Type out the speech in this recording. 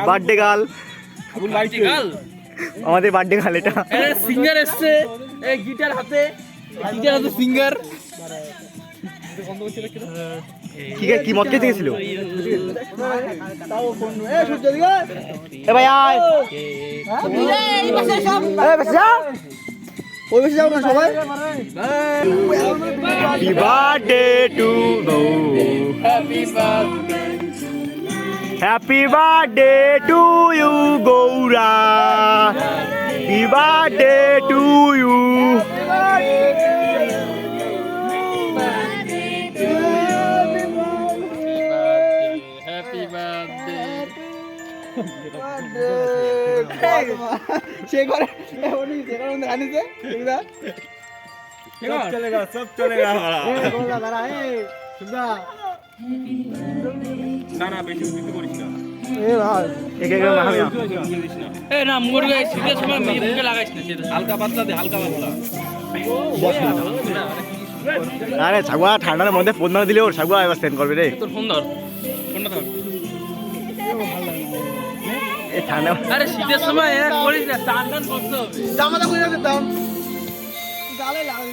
birthday girl আমাদের birthday girl এটা singer এসছে গিটার হাতে সিঙ্গার কি মদ খেতে গেছিল ভাই আয় সবাই happy birthday to happy birthday to you Goura happy birthday to you सब चलेगा ना बेশি কিছু করিস না না মুরগি শীতের সময় মুখে লাগাইস না হালকা পাতলা দে হালকা পাতলা আরে ছাগুয়া ঠান্ডার মধ্যে ফোন না দিলে ওর ছাগুয়া এবার স্ট্যান্ড করবে রে তোর সুন্দর কোনটা ধর এই ঠান্ডা আরে শীতের সময় করিস না চান টান করতে হবে জামাটা খুলে দিতাম গালে লাগাই